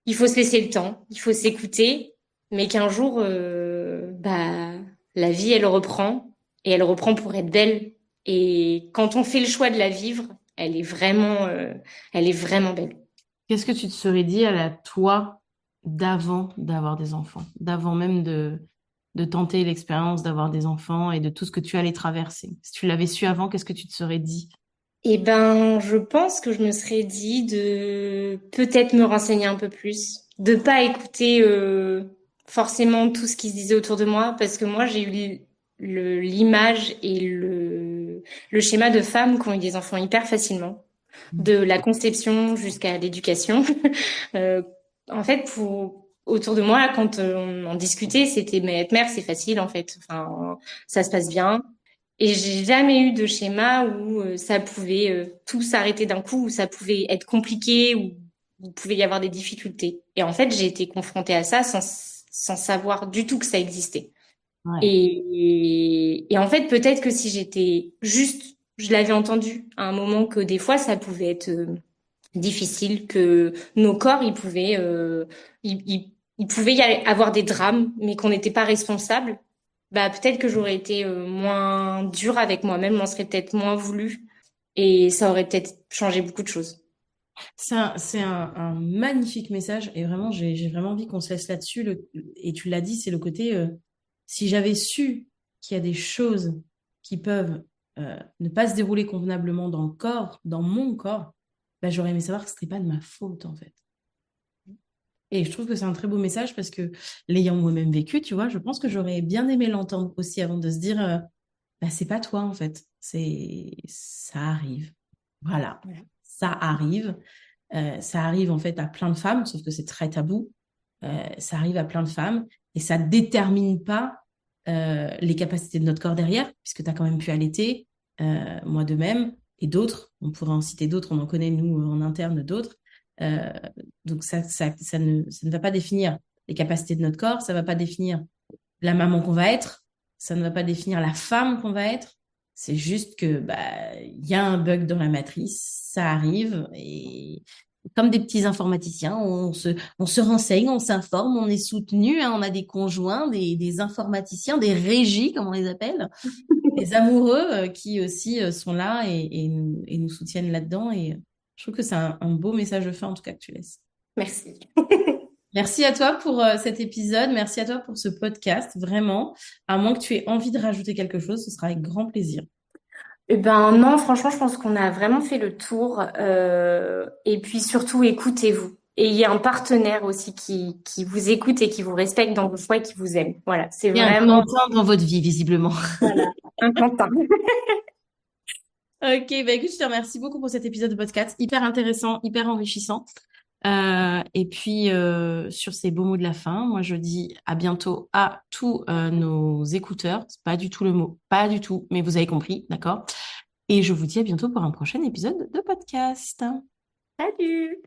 Il faut se laisser le temps, il faut s'écouter, mais qu'un jour, bah, la vie, elle reprend, et elle reprend pour être belle. Et quand on fait le choix de la vivre, elle est vraiment belle. Qu'est-ce que tu te serais dit à la toi d'avant d'avoir des enfants, d'avant même de tenter l'expérience d'avoir des enfants et de tout ce que tu allais traverser? Si tu l'avais su avant, qu'est-ce que tu te serais dit? Eh ben, je pense que je me serais dit de peut-être me renseigner un peu plus, de pas écouter forcément tout ce qui se disait autour de moi, parce que moi j'ai eu l'image et le schéma de femmes qui ont eu des enfants hyper facilement, de la conception jusqu'à l'éducation. Euh, en fait, autour de moi, quand on en discutait, c'était mais être mère, c'est facile en fait. Enfin, ça se passe bien. Et j'ai jamais eu de schéma où ça pouvait tout s'arrêter d'un coup, où ça pouvait être compliqué, où il pouvait y avoir des difficultés. Et en fait, j'ai été confrontée à ça sans savoir du tout que ça existait. Ouais. Et en fait, peut-être que si j'étais juste, je l'avais entendu à un moment que des fois, ça pouvait être difficile, que nos corps, il pouvait avoir des drames, mais qu'on n'était pas responsable. Bah, peut-être que j'aurais été moins dure avec moi-même, m'en serait peut-être moins voulu et ça aurait peut-être changé beaucoup de choses. C'est un magnifique message et vraiment, j'ai vraiment envie qu'on se laisse là-dessus. Et tu l'as dit, c'est le côté, si j'avais su qu'il y a des choses qui peuvent ne pas se dérouler convenablement dans le corps, dans mon corps, bah, j'aurais aimé savoir que ce n'était pas de ma faute en fait. Et je trouve que c'est un très beau message parce que l'ayant moi-même vécu, tu vois, je pense que j'aurais bien aimé l'entendre aussi avant de se dire, bah, c'est pas toi en fait, ça arrive. Voilà, Voilà. ça arrive. Ça arrive en fait à plein de femmes, sauf que c'est très tabou. Ça arrive à plein de femmes et ça détermine pas les capacités de notre corps derrière, puisque tu as quand même pu allaiter, moi de même, et d'autres. On pourrait en citer d'autres, on en connaît nous en interne d'autres. Euh, donc ça ne va pas définir les capacités de notre corps, ça va pas définir la maman qu'on va être, ça ne va pas définir la femme qu'on va être. C'est juste que bah il y a un bug dans la matrice, ça arrive et comme des petits informaticiens, on se renseigne, on s'informe, on est soutenu, hein, on a des conjoints, des informaticiens, des régies, comme on les appelle, des amoureux qui aussi sont là et nous soutiennent là-dedans. Et je trouve que c'est un beau message de fin, en tout cas, que tu laisses. Merci. Merci à toi pour cet épisode. Merci à toi pour ce podcast. Vraiment, à moins que tu aies envie de rajouter quelque chose, ce sera avec grand plaisir. Eh ben non, franchement, je pense qu'on a vraiment fait le tour. Et puis surtout, écoutez-vous. Et il y a un partenaire aussi qui vous écoute et qui vous respecte dans vos choix et qui vous aime. Voilà, c'est Il y a un vraiment Quentin dans votre vie, visiblement. voilà, un Quentin. Ok, bah écoute, je te remercie beaucoup pour cet épisode de podcast. Hyper intéressant, hyper enrichissant. Et puis, sur ces beaux mots de la fin, moi je dis à bientôt à tous nos écouteurs. C'est pas du tout le mot, pas du tout, mais vous avez compris, d'accord? Et je vous dis à bientôt pour un prochain épisode de podcast. Salut!